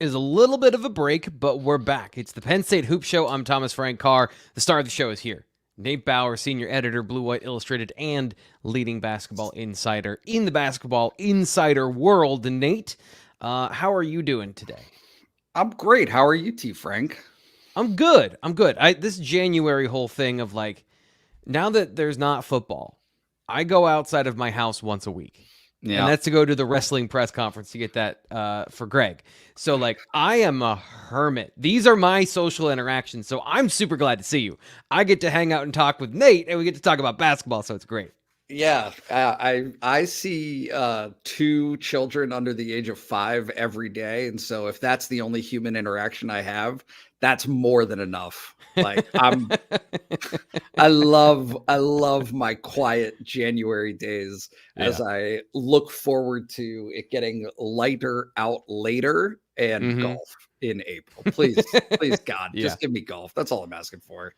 is a little bit of a break, but we're back. It's the Penn State Hoop Show. I'm Thomas Frank Carr. The star of the show is here. Nate Bauer, senior editor, Blue White Illustrated, and leading basketball insider in the basketball insider world. Nate, how are you doing today? I'm great. How are you, T. Frank? I'm good. This January whole thing of like, now that there's not football, I go outside of my house once a week. Yeah. And that's to go to the wrestling press conference to get that for Greg. So, like, I am a hermit. These are my social interactions. So I'm super glad to see you. I get to hang out and talk with Nate, and we get to talk about basketball. So it's great. Yeah, I see 2 children under the age of 5 every day. And so if that's the only human interaction I have, that's more than enough. Like I love my quiet January days as I look forward to it getting lighter out later and golf in April. Please, God, just give me golf. That's all I'm asking for.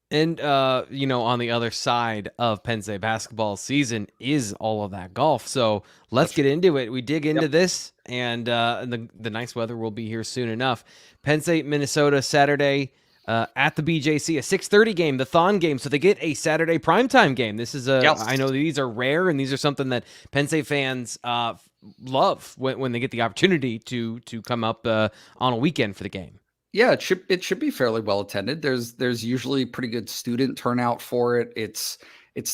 And, on the other side of Penn State basketball season is all of that golf. So let's get into it. We dig into this, and the nice weather will be here soon enough. Penn State, Minnesota, Saturday at the BJC, a 6:30 game, the Thon game. So they get a Saturday primetime game. This is I know these are rare, and these are something that Penn State fans love when they get the opportunity to come up on a weekend for the game. Yeah, it should be fairly well attended. There's usually pretty good student turnout for it. It's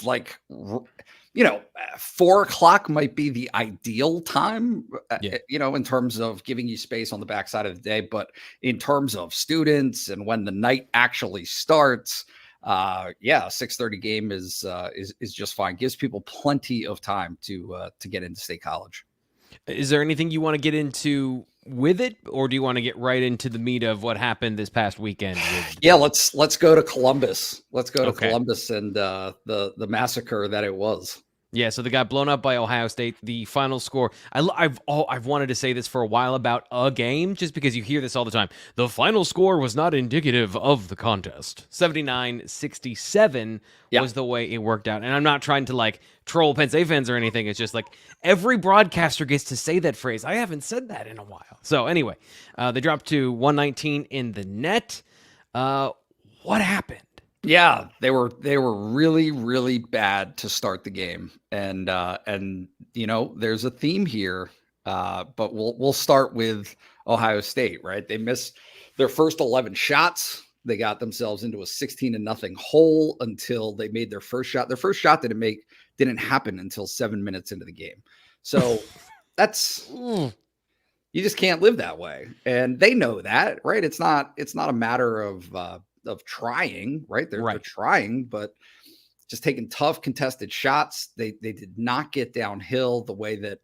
like 4:00 might be the ideal time, in terms of giving you space on the backside of the day. But in terms of students and when the night actually starts, 6:30 game is just fine. Gives people plenty of time to get into State College. Is there anything you want to get into with it, or do you want to get right into the meat of what happened this past weekend? Let's go to Columbus. Let's go to Columbus and the massacre that it was. Yeah, so they got blown up by Ohio State. The final score, I've wanted to say this for a while about a game, just because you hear this all the time. The final score was not indicative of the contest. 79-67 was the way it worked out. And I'm not trying to like troll Penn State fans or anything. It's just like every broadcaster gets to say that phrase. I haven't said that in a while. So anyway, they dropped to 119 in the net. What happened? Yeah, they were really, really bad to start the game, and there's a theme here. But we'll start with Ohio State, right? They missed their first 11 shots. They got themselves into a 16-0 hole until they made their first shot. Their first shot didn't happen until 7 minutes into the game. So that's you just can't live that way, and they know that, right? It's not a matter of trying, right? They're trying, but just taking tough contested shots. They did not get downhill the way that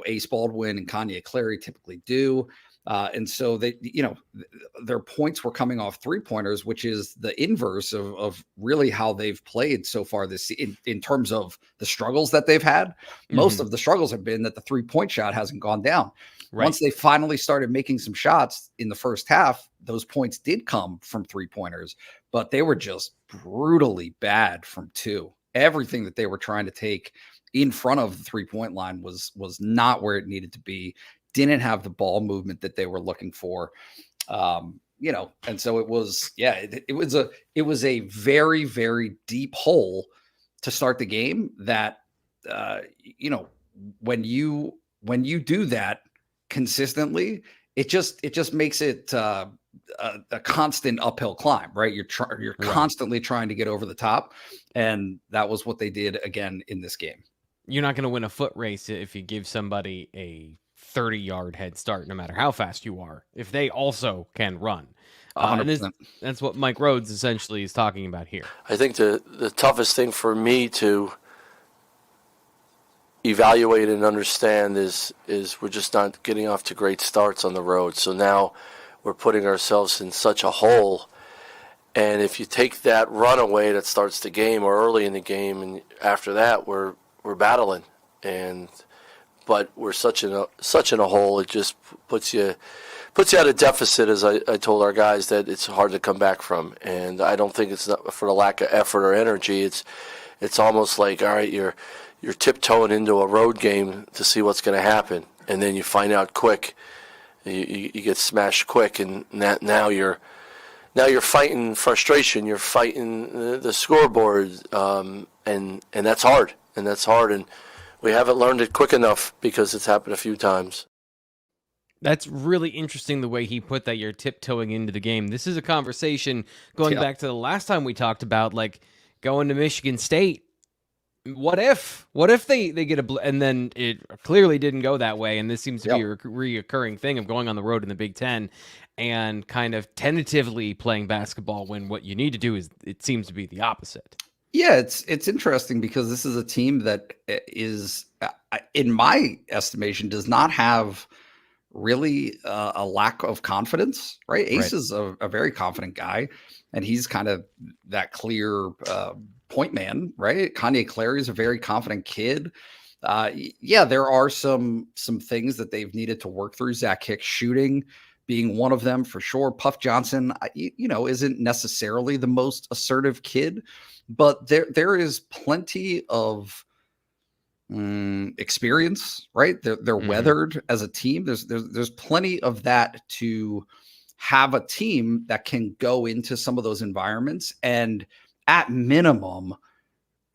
Ace Baldwin and Kanye Clary typically do. And so their points were coming off 3-pointers, which is the inverse of really how they've played so far this in terms of the struggles that they've had. Most of the struggles have been that the 3-point shot hasn't gone down. Right. Once they finally started making some shots in the first half, those points did come from 3-pointers, but they were just brutally bad from 2. Everything that they were trying to take in front of the 3-point line was not where it needed to be. Didn't have the ball movement that they were looking for. And so it was a very, very deep hole to start the game that, when you do that consistently, it just makes it a constant uphill climb, right? You're constantly trying to get over the top. And that was what they did again in this game. You're not going to win a foot race if you give somebody a 30-yard head start, no matter how fast you are, if they also can run. And that's what Mike Rhoades essentially is talking about here. I think the toughest thing for me to evaluate and understand is we're just not getting off to great starts on the road. So now we're putting ourselves in such a hole. And if you take that run away that starts the game or early in the game, and after that we're battling, but we're such in a hole, it just puts you at a deficit, as I told our guys, that it's hard to come back from. And I don't think it's not for the lack of effort or energy. It's almost like, all right, you're tiptoeing into a road game to see what's going to happen, and then you find out quick, you get smashed quick, and now you're fighting frustration. You're fighting the scoreboard, and that's hard. And we haven't learned it quick enough because it's happened a few times. That's really interesting the way he put that. You're tiptoeing into the game. This is a conversation going back to the last time we talked about, like, going to Michigan State. What if they get and then it clearly didn't go that way. And this seems to be a reoccurring thing of going on the road in the Big Ten and kind of tentatively playing basketball when what you need to do is, it seems to be the opposite. Yeah, it's interesting because this is a team that is, in my estimation, does not have really a lack of confidence, right? Ace is a very confident guy, and he's kind of that clear point man, right? Kanye Clary is a very confident kid. Yeah, there are some things that they've needed to work through. Zach Hicks shooting being one of them for sure. Puff Johnson, isn't necessarily the most assertive kid, but there is plenty of experience, right? They're weathered as a team. There's plenty of that to have a team that can go into some of those environments and at minimum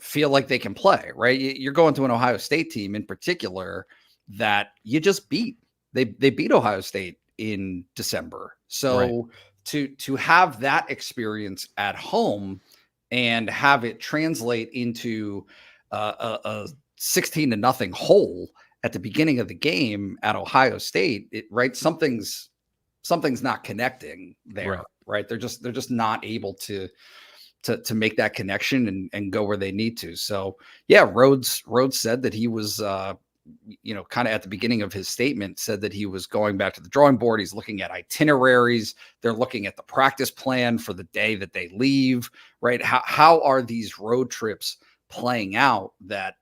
feel like they can play, right? You're going to an Ohio State team in particular that you just beat. They beat Ohio State in December. So to have that experience at home and have it translate into a 16-0 hole at the beginning of the game at Ohio State, something's not connecting there, right? They're just not able to make that connection and go where they need to. So yeah, Rhoades said that he was, kind of at the beginning of his statement said that he was going back to the drawing board. He's looking at itineraries. They're looking at the practice plan for the day that they leave, right? How are these road trips playing out? That,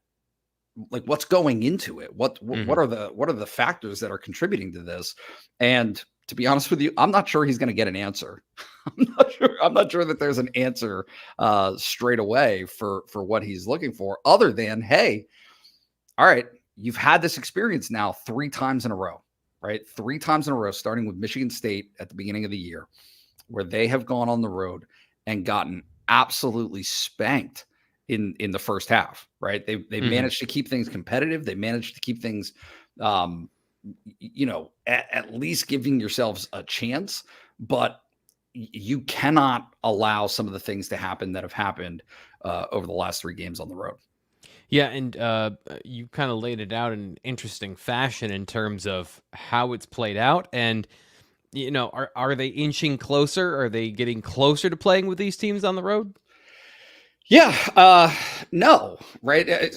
like, what's going into it? What are the factors that are contributing to this? And to be honest with you, I'm not sure he's going to get an answer. I'm not sure that there's an answer straight away for what he's looking for, other than, hey, all right, you've had this experience now 3 times in a row, right? 3 times in a row, starting with Michigan State at the beginning of the year, where they have gone on the road and gotten absolutely spanked in the first half, right? They managed to keep things competitive. They managed to keep things, at least giving yourselves a chance, but you cannot allow some of the things to happen that have happened over the last 3 games on the road. Yeah, and you kind of laid it out in an interesting fashion in terms of how it's played out. And, are they inching closer? Are they getting closer to playing with these teams on the road? Yeah, no, right?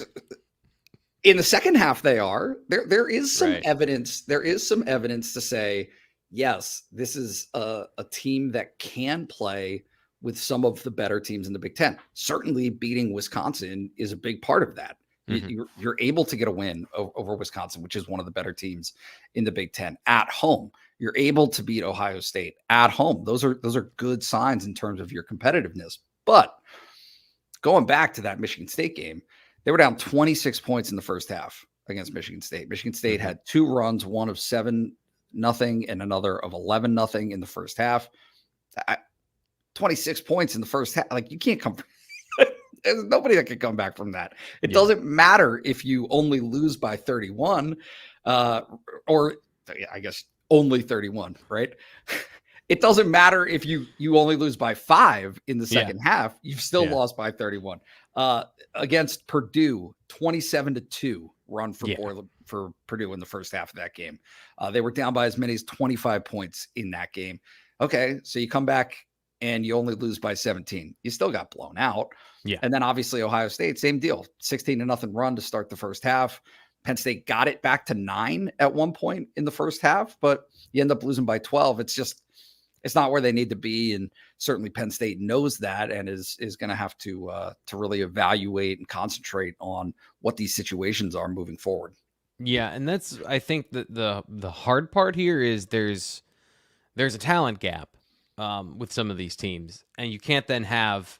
In the second half, they are. There is some evidence. There is some evidence to say, yes, this is a team that can play with some of the better teams in the Big Ten. Certainly beating Wisconsin is a big part of that. You're able to get a win over Wisconsin, which is one of the better teams in the Big Ten at home. You're able to beat Ohio State at home. Those are good signs in terms of your competitiveness. But going back to that Michigan State game, they were down 26 points in the first half against Michigan State. Michigan State had 2 runs, one of 7-0 and another of 11-0 in the first half. 26 points in the first half. Like, you can't come. There's nobody that can come back from that. It doesn't matter if you only lose by 31, or I guess only 31, right? It doesn't matter if you only lose by 5 in the second half. You've still lost by 31. Against Purdue, 27-2 run for Purdue in the first half of that game. They were down by as many as 25 points in that game. Okay, so you come back and you only lose by 17. You still got blown out. Yeah. And then obviously Ohio State, same deal. 16-0 run to start the first half. Penn State got it back to 9 at one point in the first half, but you end up losing by 12. It's not where they need to be. And certainly Penn State knows that and is going to have to really evaluate and concentrate on what these situations are moving forward. Yeah. And that's, I think that the hard part here is there's a talent gap with some of these teams, and you can't then have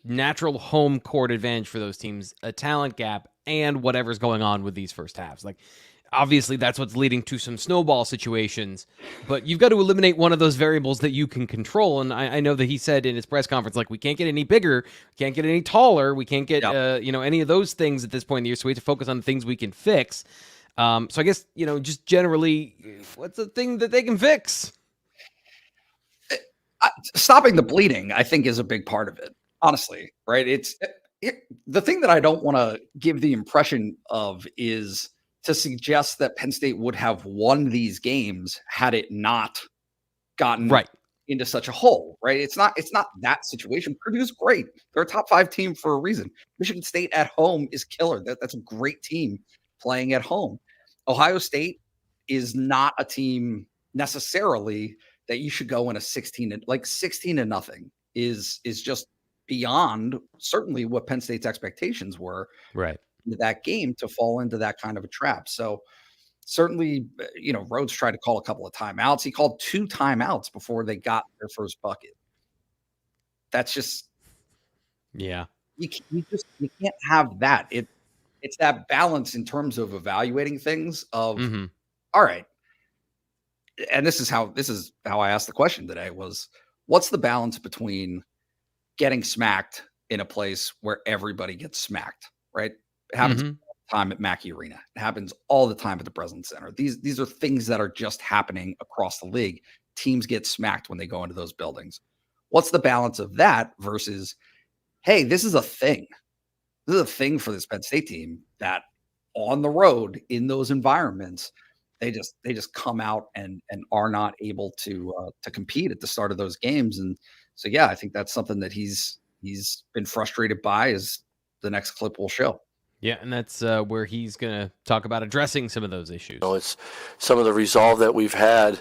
natural home court advantage for those teams, a talent gap, and whatever's going on with these first halves. Like, obviously that's what's leading to some snowball situations, but you've got to eliminate one of those variables that you can control. And I know that he said in his press conference, like, we can't get any bigger, can't get any taller, we can't get, any of those things at this point in the year. So we have to focus on the things we can fix. So I guess, just generally, what's the thing that they can fix? Stopping the bleeding, I think, is a big part of it, honestly, right? The thing that I don't want to give the impression of is to suggest that Penn State would have won these games had it not gotten into such a hole, right? It's not that situation. Purdue's great. They're a top 5 team for a reason. Michigan State at home is killer. That's a great team playing at home. Ohio State is not a team necessarily that you should go in a 16-0 is just beyond certainly what Penn State's expectations were. Right. That game to fall into that kind of a trap. So certainly, Rhoades tried to call a couple of timeouts. He called 2 timeouts before they got their first bucket. That's just, you can't have that. It's that balance in terms of evaluating things of, all right. And this is how I asked the question today was, what's the balance between getting smacked in a place where everybody gets smacked, right? It happens all the time at Mackey Arena. It happens all the time at the Breslin Center. These are things that are just happening across the league. Teams get smacked when they go into those buildings. What's the balance of that versus, hey, this is a thing. This is a thing for this Penn State team that on the road in those environments, they just come out and are not able to compete at the start of those games. And so, I think that's something that he's been frustrated by, as the next clip will show. Yeah, and that's where he's going to talk about addressing some of those issues. It's some of the resolve that we've had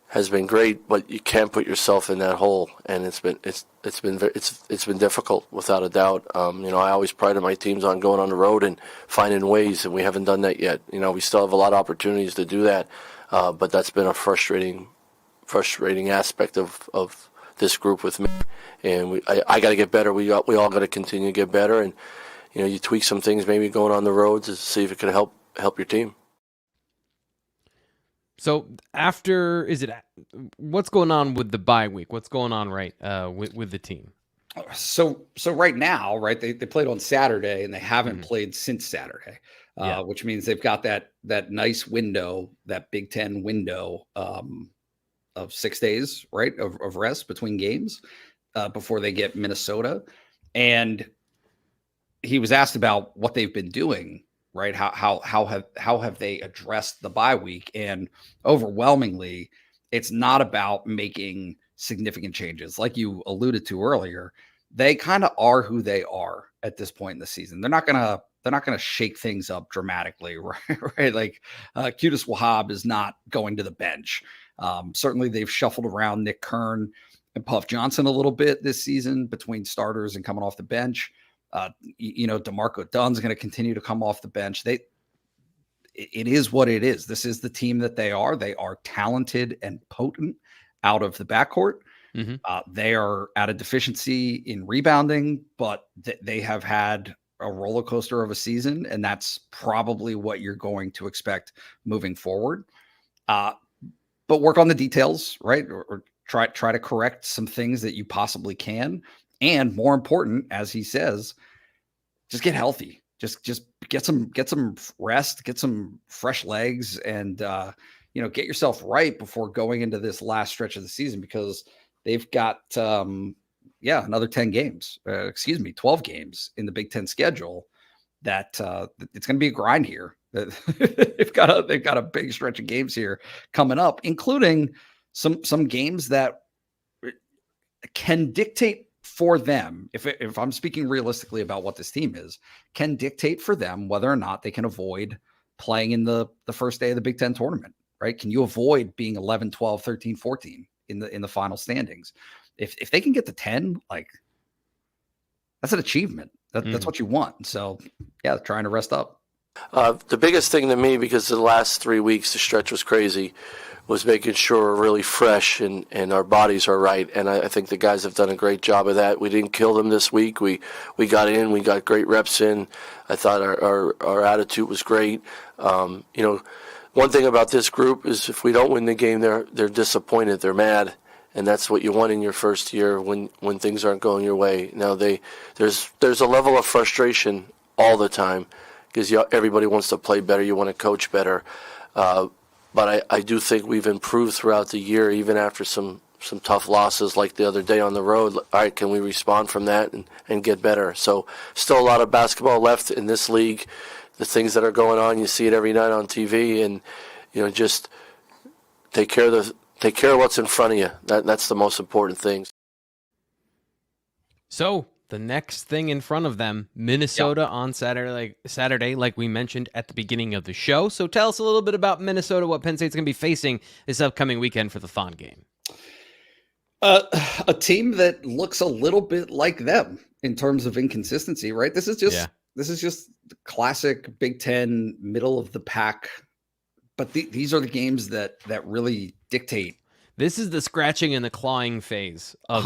has been great, but you can't put yourself in that hole, and it's been difficult without a doubt. I always prided my teams on going on the road and finding ways, and we haven't done that yet. We still have a lot of opportunities to do that, but that's been a frustrating aspect of this group with me, and I got to get better. We all got to continue to get better, and you tweak some things maybe going on the road to see if it can help your team. So what's going on with the bye week? What's going on with the team? So right now, right, they played on Saturday and they haven't played since Saturday, which means they've got that nice window, that Big Ten window of 6 days, right, of rest between games before they get Minnesota. And he was asked about what they've been doing, right? How have they addressed the bye week? And overwhelmingly, it's not about making significant changes. Like you alluded to earlier, they kind of are who they are at this point in the season. They're not gonna shake things up dramatically, right? Like Qudus Wahab is not going to the bench. Certainly, they've shuffled around Nick Kern and Puff Johnson a little bit this season between starters and coming off the bench. DeMarco Dunn's going to continue to come off the bench. It is what it is. This is the team that they are. They are talented and potent out of the backcourt. They are at a deficiency in rebounding, but they have had a roller coaster of a season, and that's probably what you're going to expect moving forward. But work on the details, right? Or try to correct some things that you possibly can. And more important, as he says, just get healthy. Just get some rest, get some fresh legs, and get yourself right before going into this last stretch of the season, because they've got another 12 games in the Big Ten schedule. That it's going to be a grind here. They've got a big stretch of games here coming up, including some games that can dictate for them, if I'm speaking realistically about what this team is, can dictate for them whether or not they can avoid playing in the first day of the Big Ten tournament, right? Can you avoid being 11, 12, 13, 14 in the final standings? If they can get to 10, like, that's an achievement. That's what you want. So, trying to rest up. The biggest thing to me, because the last 3 weeks the stretch was crazy, was making sure we're really fresh and our bodies are right. And I think the guys have done a great job of that. We didn't kill them this week. We got in. We got great reps in. I thought our attitude was great. One thing about this group is if we don't win the game, they're disappointed. They're mad. And that's what you want in your first year when things aren't going your way. Now there's a level of frustration all the time because everybody wants to play better. You want to coach better. But I do think we've improved throughout the year, even after some tough losses like the other day on the road. All right, can we respond from that and get better? So still a lot of basketball left in this league. The things that are going on, you see it every night on TV, and just take care of what's in front of you. That's the most important thing. So the next thing in front of them, Minnesota on Saturday, like we mentioned at the beginning of the show. So tell us a little bit about Minnesota, what Penn State's going to be facing this upcoming weekend for the Thon game. A team that looks a little bit like them in terms of inconsistency, right? This is just the classic Big Ten, middle of the pack. But these are the games that really dictate. This is the scratching and the clawing phase of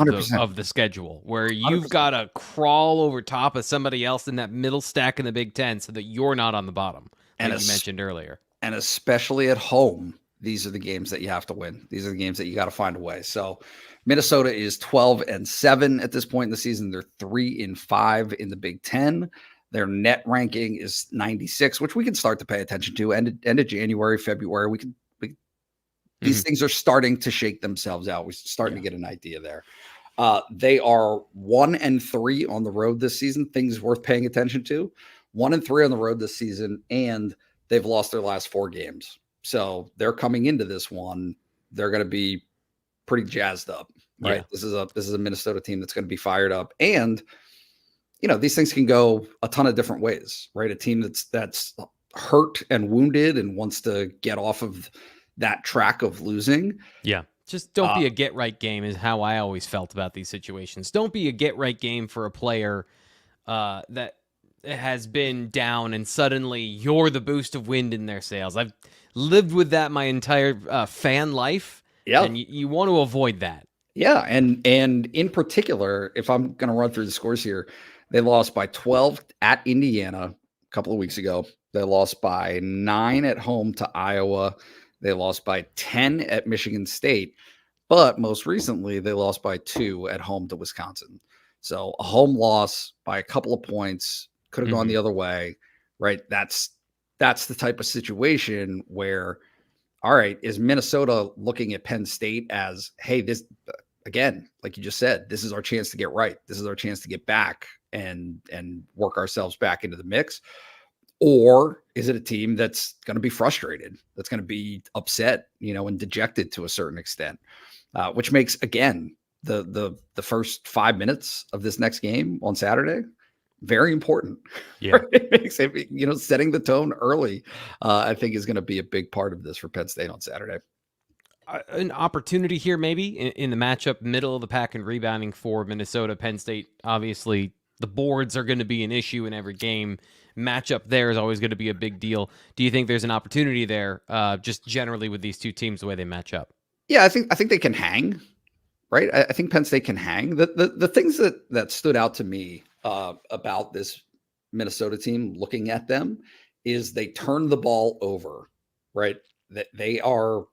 the schedule, where you've 100%. Got to crawl over top of somebody else in that middle stack in the Big Ten so that you're not on the bottom, like you mentioned earlier. And especially at home, these are the games that you have to win. These are the games that you got to find a way. So Minnesota is 12-7 at this point in the season. They're 3-5 in the Big Ten. Their net ranking is 96, which we can start to pay attention to. End of January, February, these things are starting to shake themselves out. We're starting to get an idea there. They are 1-3 on the road this season. Things worth paying attention to. 1-3 on the road this season, and they've lost their last 4 games. So they're coming into this one. They're going to be pretty jazzed up, right? Yeah. This is a Minnesota team that's going to be fired up, and these things can go a ton of different ways, right? A team that's hurt and wounded and wants to get off of that track of losing. Yeah. Just don't be a get right game is how I always felt about these situations. Don't be a get right game for a player that has been down and suddenly you're the boost of wind in their sails. I've lived with that my entire fan life. Yeah. And you want to avoid that. Yeah. And in particular, if I'm going to run through the scores here, they lost by 12 at Indiana a couple of weeks ago. They lost by 9 at home to Iowa. They lost by 10 at Michigan State, but most recently they lost by 2 at home to Wisconsin. So a home loss by a couple of points could have gone the other way, right? That's the type of situation where, all right, is Minnesota looking at Penn State as, hey, this, again, like you just said, this is our chance to get right. This is our chance to get back and work ourselves back into the mix. Or is it a team that's going to be frustrated, that's going to be upset, and dejected to a certain extent, which makes, again, the first 5 minutes of this next game on Saturday very important. Yeah, it makes it, setting the tone early, I think is going to be a big part of this for Penn State on Saturday. An opportunity here, maybe in the matchup, middle of the pack and rebounding for Minnesota. Penn State, obviously, the boards are going to be an issue in every game. Matchup there is always going to be a big deal. Do you think there's an opportunity there, just generally with these two teams, the way they match up? Yeah, I think they can hang, right? I think Penn State can hang. The things that stood out to me about this Minnesota team, looking at them, is they turn the ball over, right? That they are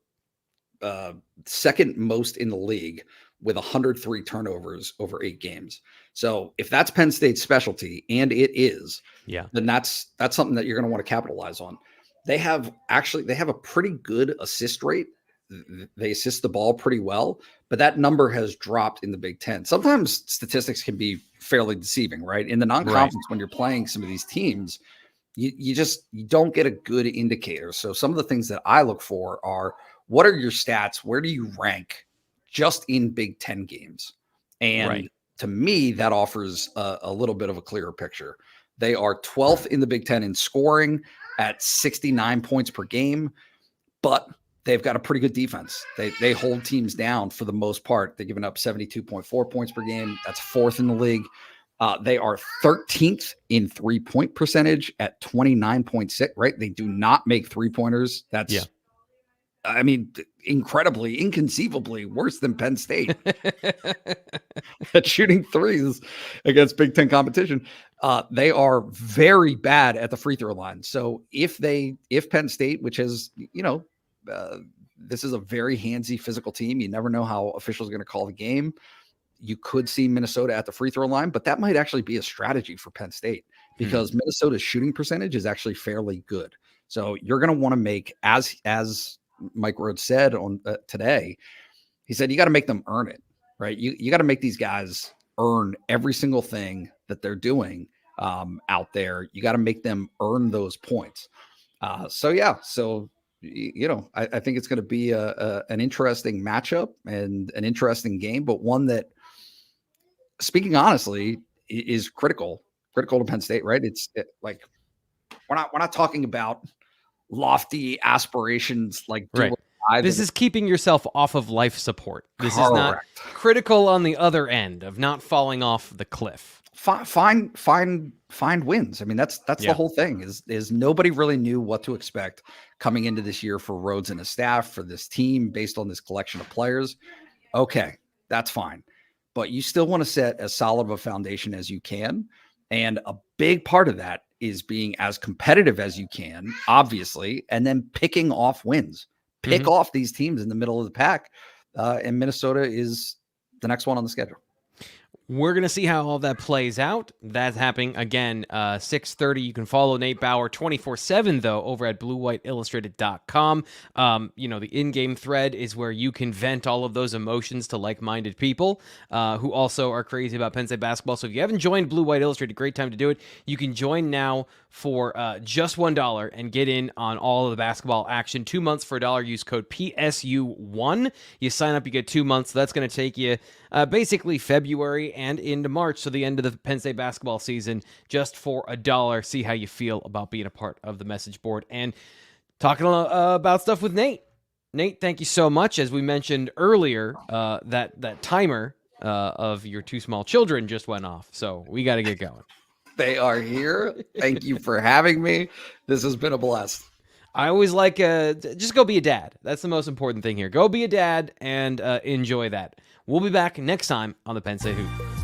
second most in the league with 103 turnovers over 8 games. So if that's Penn State's specialty, and it is, then that's something that you're going to want to capitalize on. They have a pretty good assist rate. They assist the ball pretty well, but that number has dropped in the Big Ten. Sometimes statistics can be fairly deceiving, right? In the non-conference, when you're playing some of these teams, you don't get a good indicator. So some of the things that I look for are, what are your stats? Where do you rank just in Big Ten games? And to me, that offers a little bit of a clearer picture. They are 12th in the Big Ten in scoring at 69 points per game, but they've got a pretty good defense. They hold teams down for the most part. They've given up 72.4 points per game. That's 4th in the league. They are 13th in 3-point percentage at 29.6, right? They do not make 3-pointers. That's, I mean, incredibly, inconceivably worse than Penn State at shooting threes against Big Ten competition. They are very bad at the free throw line. So if Penn State, which has, this is a very handsy physical team, you never know how officials are going to call the game. You could see Minnesota at the free throw line, but that might actually be a strategy for Penn State because Minnesota's shooting percentage is actually fairly good. So you're going to want to make, as Mike Rhoades said on today, he said, you got to make them earn it, right? You got to make these guys earn every single thing that they're doing out there. You got to make them earn those points. So I think it's going to be an interesting matchup and an interesting game, but one that, speaking honestly, is critical to Penn State, right? Like we're not talking about lofty aspirations like right. This is keeping yourself off of life support. This Correct. Is not critical on the other end of not falling off the cliff. Find wins. I mean, that's the whole thing is nobody really knew what to expect coming into this year for Rhoades and his staff, for this team based on this collection of players. Okay, that's fine. But you still want to set as solid of a foundation as you can. And a big part of that is being as competitive as you can, obviously, and then picking off wins. Pick off these teams in the middle of the pack. And Minnesota is the next one on the schedule. We're going to see how all that plays out. That's happening again, 6:30. You can follow Nate Bauer 24/7, though, over at bluewhiteillustrated.com. The in-game thread is where you can vent all of those emotions to like-minded people who also are crazy about Penn State basketball. So if you haven't joined Blue White Illustrated, great time to do it. You can join now for just $1 and get in on all of the basketball action. 2 months for $1. Use code PSU1. You sign up, you get 2 months. So that's going to take you basically February and into March, so the end of the Penn State basketball season, just for $1. See how you feel about being a part of the message board and talking about stuff with Nate. Nate, thank you so much. As we mentioned earlier, that timer of your 2 small children just went off, so we got to get going. They are here. Thank you for having me. This has been a blast. I always like just go be a dad. That's the most important thing here. Go be a dad and enjoy that. We'll be back next time on the Penn State Hoop.